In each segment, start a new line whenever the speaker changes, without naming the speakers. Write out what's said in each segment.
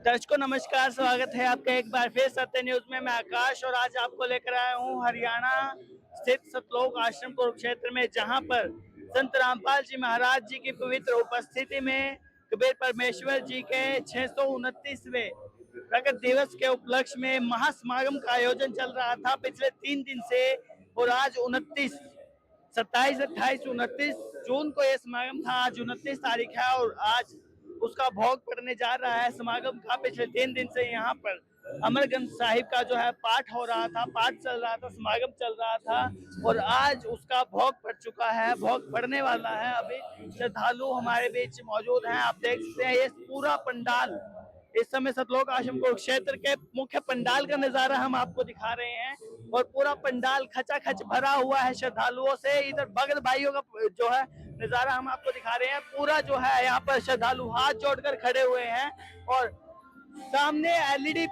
दर्शकों नमस्कार, स्वागत है आपका एक बार फिर सत्य न्यूज में। मैं आकाश और आज आपको लेकर आया हूँ हरियाणा स्थित सतलोक आश्रम कुरुक्षेत्र में, जहाँ पर संत रामपाल जी महाराज जी की पवित्र उपस्थिति में कबीर परमेश्वर जी के 629वें प्रकट दिवस के उपलक्ष्य में महासमागम का आयोजन चल रहा था पिछले 3 दिन से। और आज 27, 28, 29 जून को यह समागम था। आज 29 तारीख है और आज उसका भोग पड़ने जा रहा है। समागम का पिछले 3 दिन से यहाँ पर अमरगंज साहिब का जो है पाठ हो रहा था, पाठ चल रहा था, समागम चल रहा था और आज उसका भोग पड़ चुका है, भोग पड़ने वाला है। अभी श्रद्धालु हमारे बीच मौजूद हैं, आप देख सकते हैं। ये पूरा पंडाल इस समय सतलोक आश्रम कुरुक्षेत्र के मुख्य पंडाल का नजारा हम आपको दिखा रहे हैं और पूरा पंडाल खचाखच भरा हुआ है श्रद्धालुओं से। इधर भगत भाइयों का जो है नजारा हम आपको दिखा रहे हैं। पूरा जो है यहाँ पर श्रद्धालु हाथ जोड़कर खड़े हुए हैं और सामने एलईडी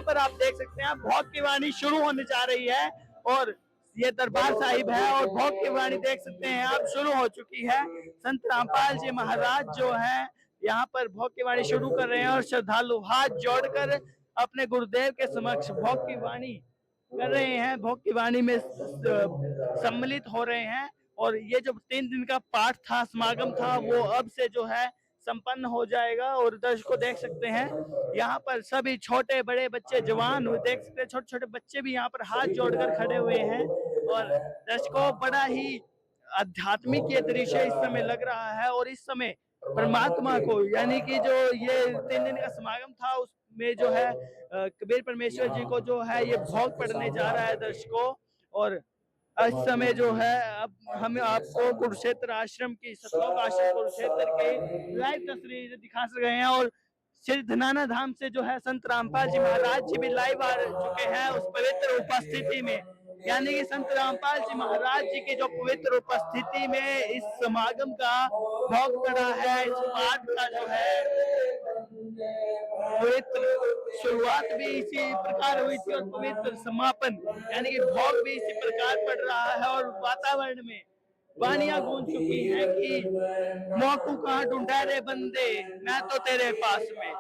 पर आप देख सकते हैं भोग की वाणी शुरू होने जा रही है और ये दरबार साहिब है और भोग की वाणी देख सकते हैं आप शुरू हो चुकी है। संत रामपाल जी महाराज जो है यहाँ पर भोग की वाणी शुरू कर रहे हैं और श्रद्धालु हाथ जोड़कर अपने गुरुदेव के समक्ष भोग की वाणी कर रहे हैं, भोग की वाणी में सम्मिलित हो रहे हैं। और ये जो 3 दिन का पाठ था, समागम था, वो अब से जो है संपन्न हो जाएगा। और दर्शकों देख सकते हैं यहाँ पर सभी छोटे बड़े बच्चे जवान देख सकते हैं, छोटे छोटे बच्चे भी यहाँ पर हाथ जोड़कर खड़े हुए हैं। और दर्शकों बड़ा ही आध्यात्मिक ये दृश्य इस समय लग रहा है और इस समय परमात्मा को यानी कि जो ये 3 दिन का समागम था उसमें जो है कबीर परमेश्वर जी को जो है ये भोग पड़ने जा रहा है दर्शकों। और इस समय जो है अब हम आपको कुरुक्षेत्र आश्रम की, सतलोक आश्रम कुरुक्षेत्र की लाइव तस्वीर दिखा रहे हैं और श्री धनाना धाम से जो है संत रामपाल जी महाराज जी भी लाइव आ चुके हैं उस पवित्र उपस्थिति में। यानी कि संत रामपाल जी महाराज जी की जो पवित्र उपस्थिति में इस समागम का भोग पड़ा है, इस पाठ का जो है पवित्र शुरुआत भी इसी प्रकार हुई थी और पवित्र समापन यानी कि भोग भी इसी प्रकार पड़ रहा है। और वातावरण में वाणियां गूंज चुकी हैं कि मौकू कहाँ ढूंढा रे बंदे, मैं तो तेरे पास में।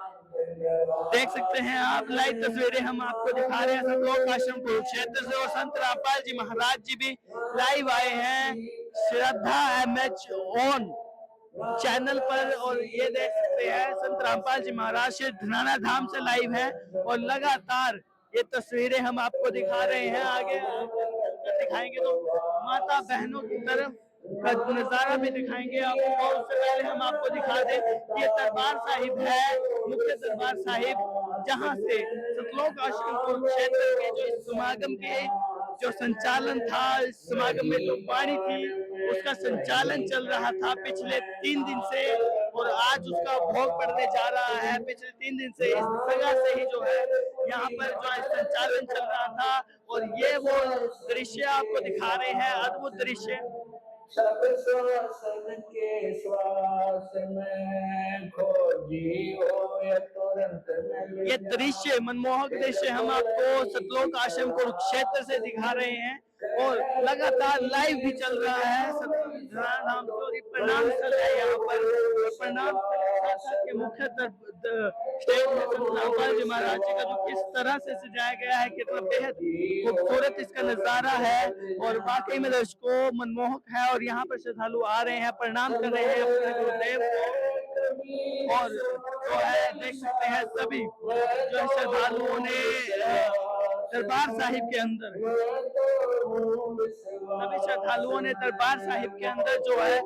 देख सकते हैं आप लाइव तस्वीरें हम आपको दिखा रहे हैं सतलोक आश्रम कुरुक्षेत्र से और संत रामपाल जी महाराज जी भी लाइव आए हैं श्रद्धा MH ऑन चैनल पर। और ये देख सकते हैं संत रामपाल जी महाराज श्री धनाना धाम से लाइव है और लगातार ये तस्वीरें हम आपको दिखा रहे हैं। आगे दिखाएंगे तो माता बहनों की तरफ का नजारा भी दिखाएंगे आपको। और उससे पहले हम आपको दिखा दें कि ये दरबार साहिब है, मुख्य दरबार साहिब, जहां से सतलोक आश्रम कुरुक्षेत्र के जो इस समागम के जो संचालन था, इस समागम में जो वाणी थी उसका संचालन चल रहा था पिछले 3 दिन से और आज उसका भोग पड़ने जा रहा है। पिछले 3 दिन से इस जगह से ही जो है यहाँ पर जो है संचालन चल रहा था और ये वो दृश्य आपको दिखा रहे हैं, अद्भुत दृश्य।
सब श्वासन के श्वास में खोजी हो या तुरंत
ये दृश्य, मनमोहक दृश्य हम आपको सतलोक आश्रम कुरुक्षेत्र से दिखा रहे हैं और लगातार लाइव भी चल रहा है। नाम प्रणाम स्थल है यहाँ पर, प्रणाम के मुख्य स्टेज में संत रामपाल जी महाराज जी का जो किस तरह से सजाया गया है, कितना बेहद खूबसूरत इसका नजारा है और वाकई में दर्शकों मनमोहक है। और यहाँ पर श्रद्धालु आ रहे हैं, प्रणाम कर रहे हैं अपने गुरुदेव को और जो है देख सकते हैं सभी जो श्रद्धालुओं ने दरबार साहिब के अंदर, सभी श्रद्धालुओं ने दरबार साहिब के अंदर जो है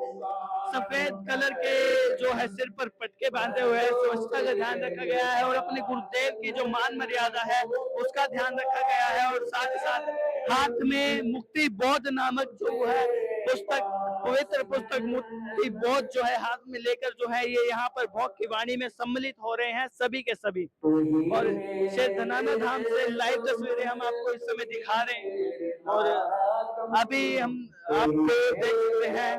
सफेद कलर के जो है सिर पर पटके बांधे हुए हैं, स्वच्छता का ध्यान रखा गया है और अपने गुरुदेव की जो मान मर्यादा है उसका ध्यान रखा गया है। और साथ ही साथ हाथ में मुक्ति बोध नामक जो है पुस्तक, पवित्र पुस्तक मुक्ति बोध जो है हाथ में लेकर जो है ये यहाँ पर भोग की वाणी में सम्मिलित हो रहे हैं सभी के सभी। और श्री धनाना धाम से लाइव तस्वीरें हम आपको इस समय दिखा रहे हैं और अभी हम आपको देख सकते हैं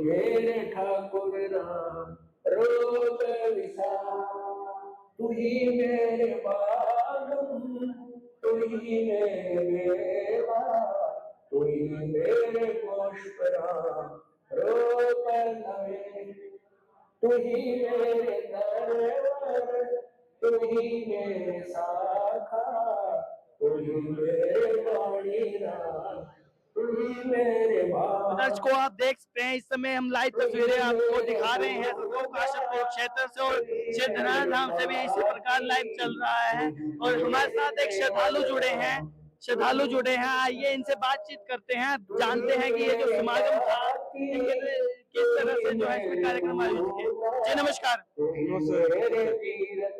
मेरे ठाकुर राम रोग विसार तू ही मेरे बालम, तू ही मेरे बेवा, तू ही मेरे गोशपरा रोकर नवे, तू ही मेरे दरबार, तू ही मेरे साखा, तू ही मेरे बाणीरा, तू ही मेरे
दर्शकों को आप देख सकते हैं, इस समय हम लाइव तस्वीरें आपको दिखा रहे हैं काशीपुर क्षेत्र से और सिद्धनाथ धाम से भी इसी प्रकार लाइव चल रहा है। और हमारे साथ एक श्रद्धालु जुड़े हैं, आइए इनसे बातचीत करते हैं, जानते हैं कि ये जो समागम था किस तरह से जो है इसमें कार्यक्रम आयोजित किए। जी नमस्कार।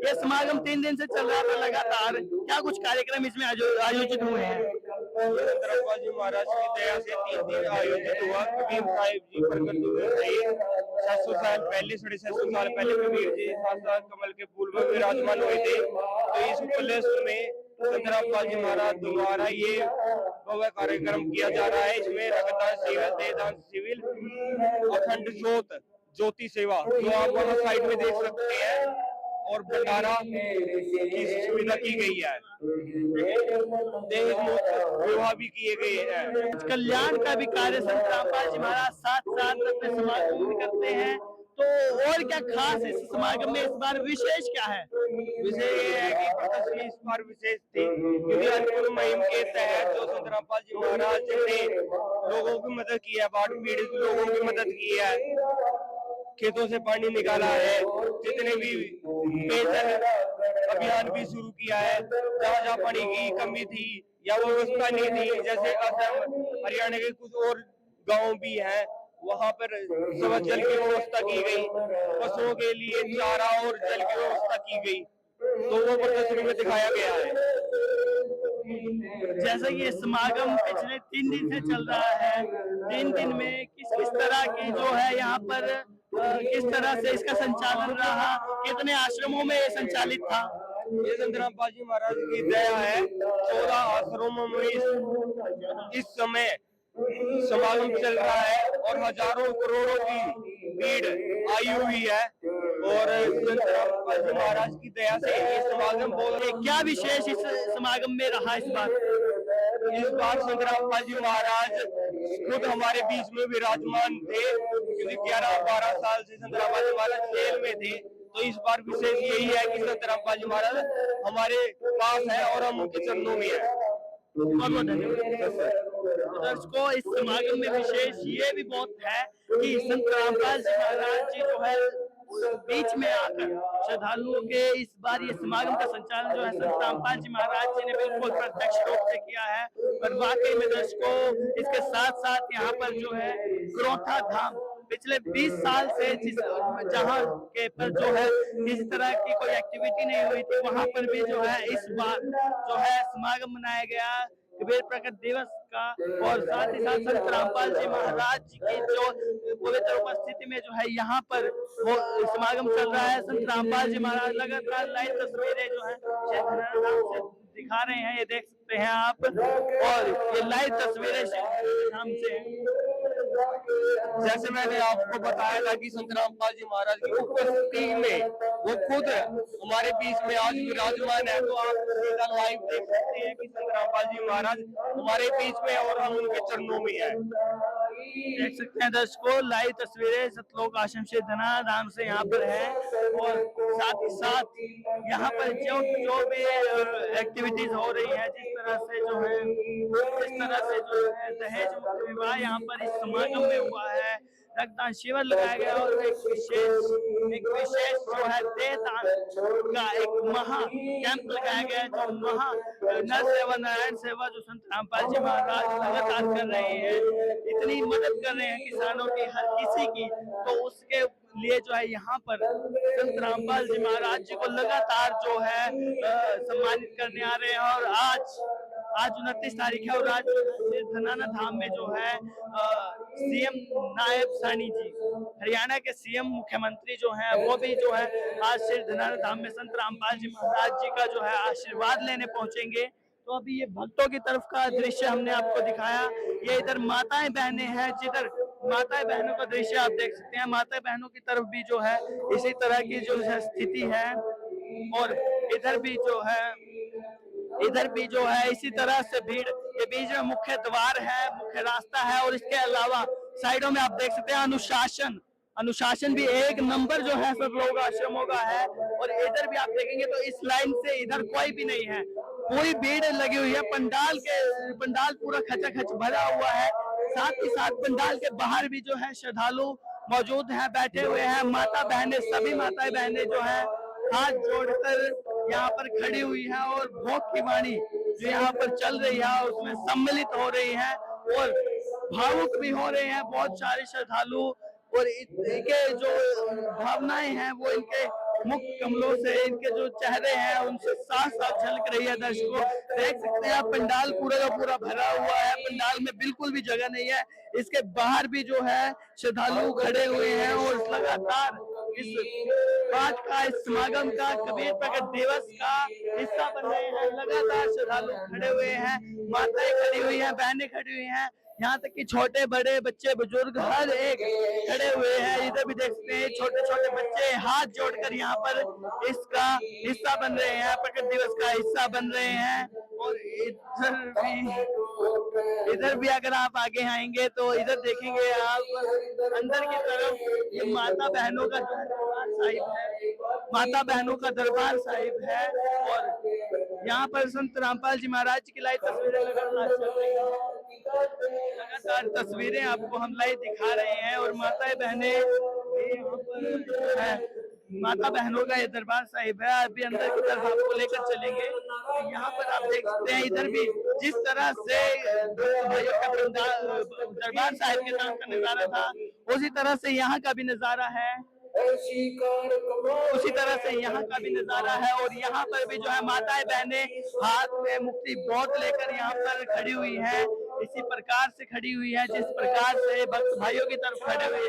ये समागम 3 दिन से चल रहा था लगातार, क्या कुछ कार्यक्रम इसमें आयोजित हुए हैं?
संतरामपाल जी महाराज की दया से 3 दिन आयोजित हुआ। कबीर साहिब जी प्रकट हुए थे 700 साल पहले, 750 साल पहले कबीर जी 7 कमल के फूल में विराजमान हुए थे। तो इस उपलक्ष्य में संतरामपाल जी महाराज द्वारा ये भव्य कार्यक्रम किया जा रहा है। इसमें रक्तदान शिविर, देहदान शिविर, अखंड ज्योति सेवा जो आप वहाँ साइड में देख सकते हैं, और भंडारा की सुविधा की गई है। विवाह भी किए गए हैं।
कल्याण का भी कार्य संत रामपाल जी महाराज साथ साथ अपने समागम में करते हैं। तो और क्या खास इस समागम में इस बार विशेष क्या है?
विषय ये है कि प्रदर्शनी इस बार विशेष थी क्योंकि अन्नपूर्ण मुहिम के तहत जो संत रामपाल जी महाराज ने लोगों की मदद की है, बाढ़ पीड़ित लोगों की मदद की है, खेतों से पानी निकाला है, जितने भी पेयजल अभियान भी शुरू किया है। जहाँ जहाँ पानी की कमी थी या व्यवस्था नहीं थी, जैसे असम हरियाणा के कुछ और गांव भी हैं, वहाँ पर स्वच्छ जल की व्यवस्था की गई, पशुओं के लिए चारा और जल की व्यवस्था की गई, तो वो प्रदर्शनी में दिखाया गया है।
जैसे कि समागम पिछले 3 दिन से चल रहा है, 3 दिन में किस किस तरह की जो है यहाँ पर किस तरह से इसका संचालन रहा, कितने आश्रमों में ये संचालित था?
ये संत रामपाल जी महाराज की दया है। 14 आश्रमों में इस समय समागम चल रहा है और हजारों करोड़ों की भीड़ आई हुई है, और संत रामपाल जी महाराज की दया से ये समागम
क्या विशेष इस समागम में रहा इस बार?
इस बार संत रामपाल जी महाराज खुद हमारे बीच में विराजमान थे, क्योंकि 11-12 साल से संत रामपाल जी महाराज जेल में थे। तो इस बार विशेष यही है कि संत रामपाल जी महाराज हमारे पास है और हम उनके चरणों में है।
बहुत बहुत धन्यवाद। दर्शकों, इस समागम में विशेष ये भी बहुत है कि संत रामपाल जी महाराज जी जो है बीच में आकर श्रद्धालुओं के इस बार ये समागम का संचालन जो है संत रामपाल जी महाराज जी ने बिल्कुल प्रत्यक्ष रूप से किया है। और वाकई में दर्शकों, इसके साथ साथ यहाँ पर जो है क्रोथा धाम पिछले 20 साल से जहाँ के पर जो है किसी तरह की कोई एक्टिविटी नहीं हुई थी, वहां पर भी जो है इस बार जो है समागम मनाया गया कबीर प्रकट दिवस का। और साथ ही साथ संत रामपाल जी महाराज जी की जो पवित्र उपस्थिति में जो है यहाँ पर वो समागम चल रहा है। संत रामपाल जी महाराज लगातार लाइव तस्वीरें जो है से दिखा रहे हैं, ये देख सकते हैं आप, और ये लाइव तस्वीरें धाम से।
जैसे मैंने आपको बताया था कि संत रामपाल जी महाराज की उपस्थिति में वो खुद हमारे बीच में आज विराजमान है, तो आप सीधा लाइव देख सकते हैं कि संत रामपाल जी महाराज हमारे बीच में और हम उनके चरणों में हैं।
देख सकते हैं दर्शकों, लाइव तस्वीरें सतलोक आश्रम सिद्धनाथ धाम से यहाँ पर है। और साथ ही साथ यहाँ पर जो भी एक्टिविटीज हो रही है, जिस तरह से जो है दहेज मुक्त विवाह यहाँ पर इस समागम में हुआ है, रक्तदान शिविर लगाया गया और एक विशेष जो है देहदान का एक महा कैंप लगाया गया, जो महा नर सेवा नारायण सेवा जो संत रामपाल जी महाराज लगातार कर रहे हैं, इतनी मदद कर रहे हैं किसानों की, हर किसी की, तो उसके लिए जो है यहाँ पर संत रामपाल जी महाराज जी को लगातार जो है सम्मानित करने आ रहे हैं। और आज 29 तारीख है और आज सिद्धनाथ धाम में जो है सीएम नायब सानी जी, हरियाणा के सीएम मुख्यमंत्री जो है वो भी जो है आज सिद्धनाथ धाम में संत रामपाल जी महाराज जी का जो है आशीर्वाद लेने पहुंचेंगे। तो अभी ये भक्तों की तरफ का दृश्य हमने आपको दिखाया, ये इधर माताएं बहनें हैं, जिधर माताएं बहनों का दृश्य आप देख सकते हैं। माताएं बहनों की तरफ भी जो है इसी तरह की जो है स्थिति है, और इधर भी जो है इसी तरह से भीड़, ये बीच में मुख्य द्वार है, मुख्य रास्ता है, और इसके अलावा साइडों में आप देख सकते हैं अनुशासन भी एक नंबर जो है सब लोग आश्रमों का है। और इधर भी आप देखेंगे तो इस लाइन से इधर कोई भी नहीं है, पूरी भीड़ लगी हुई है। पंडाल पूरा खचाखच भरा हुआ है। साथ ही साथ पंडाल के बाहर भी जो है श्रद्धालु मौजूद हैं, बैठे हुए हैं। माता बहनें, सभी माताएं बहनें जो है हाथ जोड़कर यहाँ पर खड़ी हुई है और भोग की वाणी जो यहाँ पर चल रही है उसमें सम्मिलित हो रही है और भावुक भी हो रहे हैं बहुत सारे श्रद्धालु। और इनके जो भावनाएं हैं वो इनके मुख कमलों से, इनके जो चेहरे हैं उनसे साफ साफ झलक रही है। दर्शकों देख सकते हैं पंडाल पूरा का पूरा भरा हुआ है, पंडाल में बिल्कुल भी जगह नहीं है। इसके बाहर भी जो है श्रद्धालु खड़े हुए हैं और लगातार इस बात का, इस समागम का, कबीर प्रकट दिवस का हिस्सा बन रहे हैं। लगातार श्रद्धालु खड़े हुए हैं, माताएं खड़ी हुई हैं, बहनें खड़ी हुई हैं, यहाँ तक कि छोटे बड़े बच्चे बुजुर्ग हर एक खड़े हुए हैं। इधर भी देख सकते हैं छोटे छोटे बच्चे हाथ जोड़कर यहाँ पर इसका हिस्सा बन रहे हैं, प्रकट दिवस का हिस्सा बन रहे हैं। और इधर भी अगर आप आगे आएंगे तो इधर देखेंगे आप अंदर की तरफ ये माता बहनों का जो दरबार साहिब है, माता बहनों का दरबार साहिब है। और यहाँ पर संत रामपाल जी महाराज की लाइव तस्वीरें लगातार चल रही हैं, लगातार तस्वीरें आपको हम लाइव दिखा रहे हैं। और माताएं बहनें है, माता बहनों का ये दरबार साहिब है। अभी अंदर की तरफ आपको लेकर चलेंगे। तो यहाँ पर आप देख सकते हैं इधर भी जिस तरह से भाइयों का दरबार साहिब के तरफ का नजारा था उसी तरह से यहाँ का भी नजारा है, उसी तरह से यहाँ का भी नजारा है। और यहाँ पर भी जो है माताएं बहनें हाथ में मुक्ति बोध लेकर यहाँ पर खड़ी हुई हैं, इसी प्रकार से खड़ी हुई है जिस प्रकार से भक्त भाइयों की तरफ खड़े हुए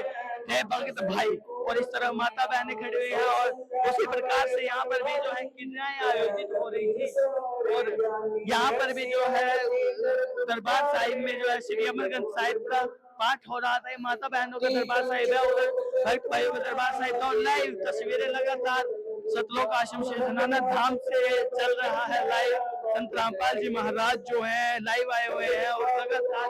हैं भक्त भाई, और इस तरह माता बहनें खड़ी हुई है। और उसी प्रकार से यहाँ पर भी जो है क्रियाएं आयोजित हो रही थी। और यहाँ पर भी जो है दरबार साहिब में जो है श्री अमरगंज साहिब का पाठ हो रहा था। ये माता बहनों का दरबार साहिब है, उधर भक्त भाइयों का दरबार साहिब था। और लाइव तस्वीरें लगातार सतलोक आश्रम श्री धनानंद धाम से चल रहा है। लाइव संत रामपाल जी महाराज जो है लाइव आए हुए हैं और लगातार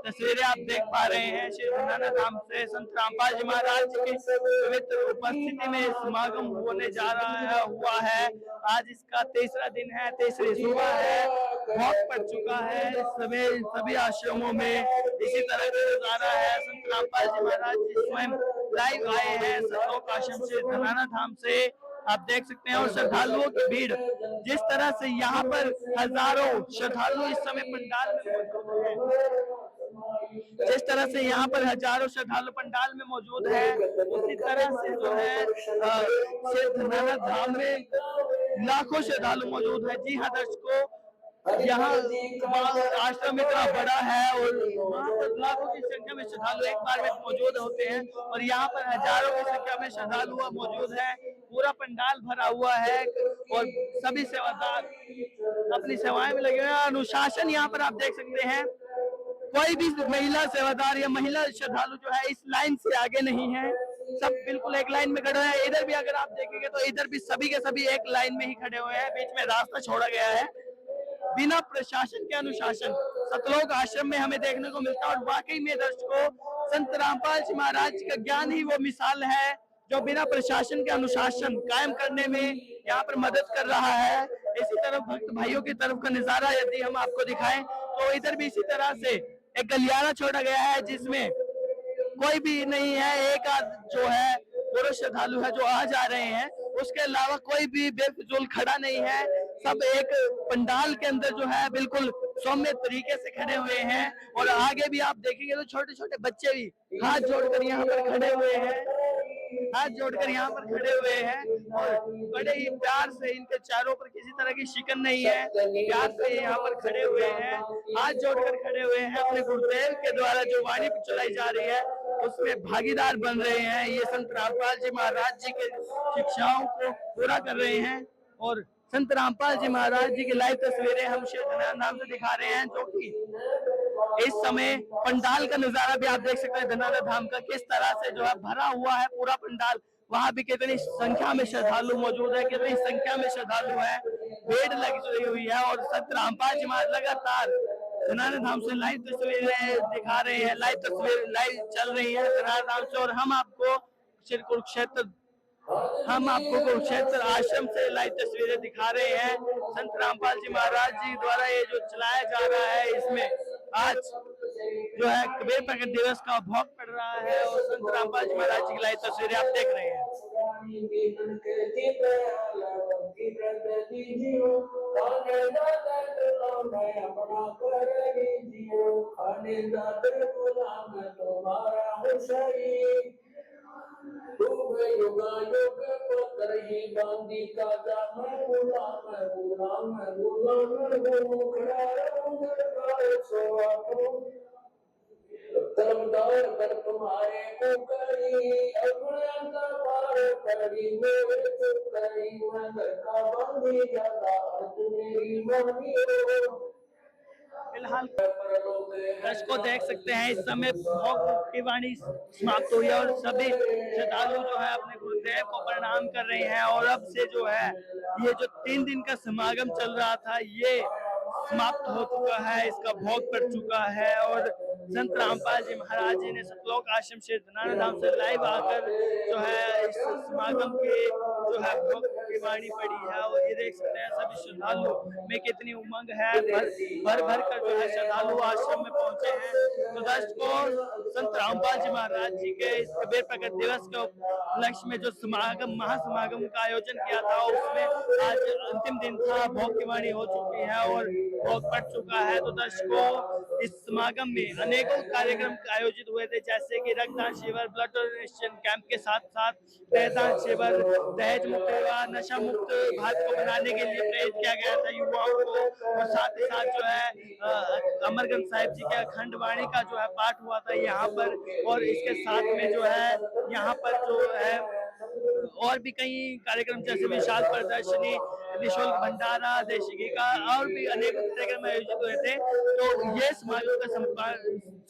तस्वीरें आप देख पा रहे हैं श्री धनानंद धाम से। संत रामपाल जी महाराज की पवित्र उपस्थिति में समागम होने जा रहा हुआ है। आज इसका तीसरा दिन है, तीसरी सुबह है, भोग पड़ चुका है सभी आश्रमों में। इसी तरह का नजारा है। संत रामपाल जी महाराज जी स्वयं लाइव आए हैं सतलोक आश्रम से धनानंद धाम से, आप देख सकते हैं। और श्रद्धालुओं की भीड़ जिस तरह से यहाँ पर हजारों श्रद्धालु इस समय पंडाल में मौजूद हैं, जिस तरह से यहाँ पर हजारों श्रद्धालु पंडाल में मौजूद है, उसी तरह से जो है श्री धनानंद धाम में लाखों श्रद्धालु मौजूद है। जी हाँ दर्शकों, यहाँ आश्रम इतना बड़ा है और वहाँ पर लाखों की संख्या में श्रद्धालु एक बार में मौजूद होते हैं और यहाँ पर हजारों की संख्या में श्रद्धालु मौजूद है। पूरा पंडाल भरा हुआ है और सभी सेवादार अपनी सेवाएं में लगे हुए हैं। अनुशासन यहाँ पर आप देख सकते हैं, कोई भी महिला सेवादार या महिला श्रद्धालु जो है इस लाइन से आगे नहीं है, सब बिल्कुल एक लाइन में खड़े हैं। इधर भी अगर आप देखेंगे तो इधर भी सभी के सभी एक लाइन में ही खड़े हुए हैं, बीच में रास्ता छोड़ा गया है। बिना प्रशासन के अनुशासन सतलोक आश्रम में हमें देखने को मिलता है। और वाकई में दर्शकों, संत रामपाल जी महाराज का ज्ञान ही वो मिसाल है जो बिना प्रशासन के अनुशासन कायम करने में यहाँ पर मदद कर रहा है। इसी तरह भक्त भाइयों की तरफ का नजारा यदि हम आपको दिखाएं तो इधर भी इसी तरह से एक गलियारा छोड़ा गया है जिसमें कोई भी नहीं है, एक आध जो है पुरुष श्रद्धालु है जो आ जा रहे हैं, उसके अलावा कोई भी बेफिजूल खड़ा नहीं है। सब एक पंडाल के अंदर जो है बिल्कुल सौम्य तरीके से खड़े हुए हैं। और आगे भी आप देखेंगे तो छोटे छोटे बच्चे भी हाथ जोड़कर यहाँ पर खड़े हुए हैं, हाथ जोड़कर यहाँ पर खड़े हुए हैं और बड़े ही प्यार से, इनके चारों पर किसी तरह की शिकन नहीं है, प्यार से यहाँ पर खड़े हुए हैं, हाथ जोड़कर खड़े हुए हैं। अपने गुरुदेव के द्वारा जो वाणी चलाई जा रही है उसमें भागीदार बन रहे हैं। ये संत रामपाल जी महाराज जी के शिक्षाओं को पूरा कर रहे हैं। और संत रामपाल जी महाराज जी की लाइव तस्वीरें हम श्री धनानंद धाम से दिखा रहे हैं, जो कि इस समय पंडाल का नजारा भी आप देख सकते हैं धनानंद धाम का, किस तरह से जो है भरा हुआ है पूरा पंडाल। वहां भी कितनी संख्या में श्रद्धालु मौजूद है, कितनी संख्या में श्रद्धालु है, भीड़ लगी हुई है। और संत रामपाल जी महाराज लगातार धनाना धाम से लाइव तस्वीरें दिखा रहे हैं, लाइव तस्वीर लाइव चल रही है धनाना धाम से। और हम आपको कुरुक्षेत्र आश्रम से लाइव तस्वीरें दिखा रहे हैं। संत रामपाल जी महाराज जी द्वारा ये जो चलाया जा रहा है, इसमें आज जो है कबीर प्रकट दिवस का भोग पड़ रहा है और संत रामपाल जी महाराज जी की लाइव तस्वीरें आप देख रहे हैं।
युग करही बांधी का जाम गुलाम तरमदार कर तुम्हारे को करी अगुण पार करी मेरे चुप करी मंदिर का बांधी ज्यादा मेरी मानी
फिलहाल दर्शकों देख सकते हैं इस समय भोग की वाणी समाप्त हुई है और सभी श्रद्धालु जो है अपने गुरुदेव को प्रणाम कर रहे हैं। और अब से जो है ये जो 3 दिन का समागम चल रहा था ये समाप्त हो चुका है, इसका भोग पड़ चुका है। और संत रामपाल जी महाराज जी ने सतलोक आश्रम से धनाना धाम से लाइव आकर जो है इस समागम के जो है भोग की वाणी पड़ी है। और ये देख सकते हैं सभी श्रद्धालु में कितनी उमंग है, भर भर कर जो है श्रद्धालु आश्रम में पहुंचे हैं। तो दर्शकों संत रामपाल जी महाराज जी के इस कबीर प्रकट दिवस के उपलक्ष्य में जो समागम महासमागम का आयोजन किया था उसमें आज अंतिम दिन था, भोग की वाणी हो चुकी है और भोग पड़ चुका है। तो दर्शकों इस समागम में अनेकों कार्यक्रम आयोजित हुए थे, जैसे कि रक्तदान शिविर, ब्लड डोनेशन कैंप के साथ साथ रक्तदान शिविर, दहेज मुक्त विवाह, नशा मुक्त भारत को बनाने के लिए प्रेरित किया गया था युवाओं को। और साथ ही साथ जो है अमरगंज साहिब जी के अखंड वाणी का जो है पाठ हुआ था यहाँ पर। और इसके साथ में जो है यहाँ पर जो है और भी कई कार्यक्रम जैसे विशाल प्रदर्शनी, निःशुल्क भंडारा, देशी घी का और भी अनेक कार्यक्रम आयोजित हुए थे। तो ये समागम का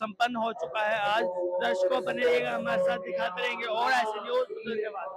संपन्न हो चुका है आज। दर्शकों बने रहिएगा हमारे साथ, दिखाते रहेंगे और ऐसे न्यूज। धन्यवाद।